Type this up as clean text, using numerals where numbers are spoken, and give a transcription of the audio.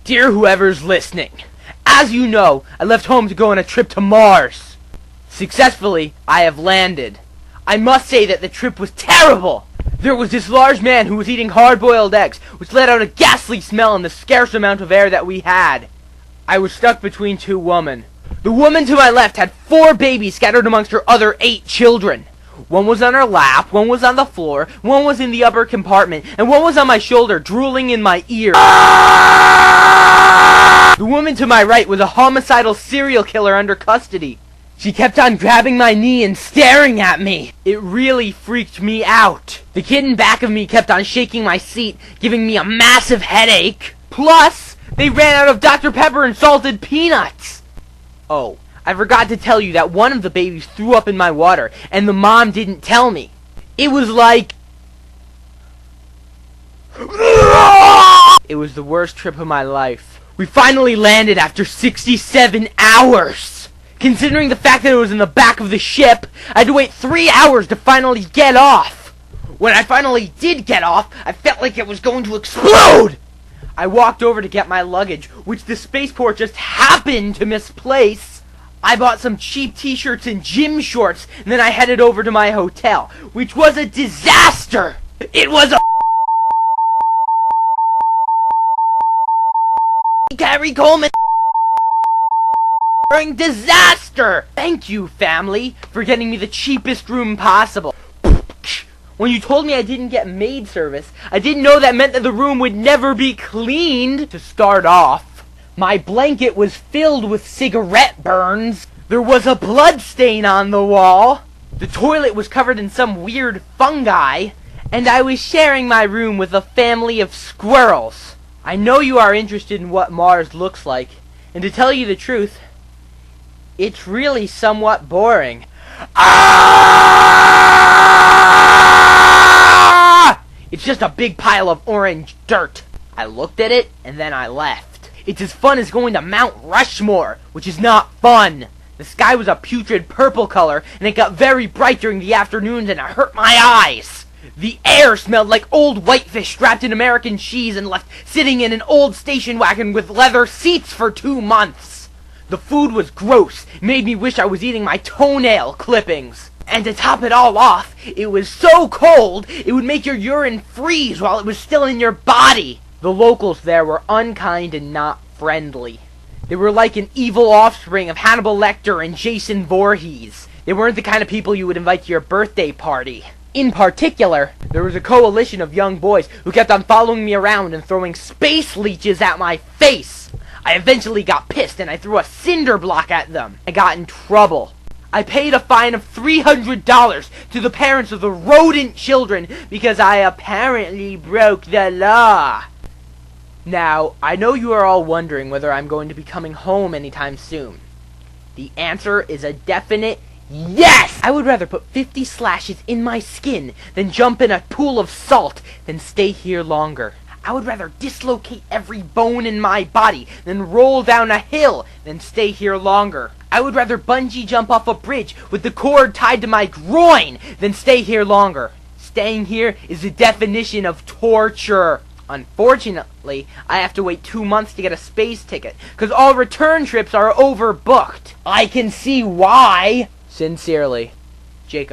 Dear whoever's listening, as you know, I left home to go on a trip to Mars. Successfully, I have landed. I must say that the trip was terrible. There was this large man who was eating hard-boiled eggs, which let out a ghastly smell in the scarce amount of air that we had. I was stuck between two women. The woman to my left had 4 babies scattered amongst her other 8 children. One was on her lap, one was on the floor, one was in the upper compartment, and one was on my shoulder, drooling in my ear. The woman to my right was a homicidal serial killer under custody. She kept on grabbing my knee and staring at me. It really freaked me out. The kid in back of me kept on shaking my seat, giving me a massive headache. Plus, they ran out of Dr. Pepper and salted peanuts. Oh, I forgot to tell you that one of the babies threw up in my water, and the mom didn't tell me. It was like... It was the worst trip of my life. We finally landed after 67 hours. Considering the fact that it was in the back of the ship, I had to wait 3 hours to finally get off. When I finally did get off, I felt like it was going to explode. I walked over to get my luggage, which the spaceport just happened to misplace. I bought some cheap t-shirts and gym shorts, and then I headed over to my hotel, which was a disaster. It was a Gary Coleman disaster. Thank you, family, for getting me the cheapest room possible. When you told me I didn't get maid service, I didn't know that meant that the room would never be cleaned. To start off, my blanket was filled with cigarette burns. There was a blood stain on the wall. The toilet was covered in some weird fungi. And I was sharing my room with a family of squirrels. I know you are interested in what Mars looks like. And to tell you the truth, it's really somewhat boring. It's just a big pile of orange dirt. I looked at it, and then I left. It's as fun as going to Mount Rushmore, which is not fun. The sky was a putrid purple color, and it got very bright during the afternoons, and it hurt my eyes. The air smelled like old whitefish wrapped in American cheese and left sitting in an old station wagon with leather seats for 2 months. The food was gross. It made me wish I was eating my toenail clippings. And to top it all off, it was so cold, it would make your urine freeze while it was still in your body. The locals there were unkind and not friendly. They were like an evil offspring of Hannibal Lecter and Jason Voorhees. They weren't the kind of people you would invite to your birthday party. In particular, there was a coalition of young boys who kept on following me around and throwing space leeches at my face. I eventually got pissed and I threw a cinder block at them. I got in trouble. I paid a fine of $300 to the parents of the rodent children because I apparently broke the law. Now, I know you are all wondering whether I'm going to be coming home anytime soon. The answer is a definite yes! I would rather put 50 slashes in my skin than jump in a pool of salt than stay here longer. I would rather dislocate every bone in my body than roll down a hill than stay here longer. I would rather bungee jump off a bridge with the cord tied to my groin than stay here longer. Staying here is the definition of torture. Unfortunately, I have to wait 2 months to get a space ticket, because all return trips are overbooked. I can see why. Sincerely, Jacob.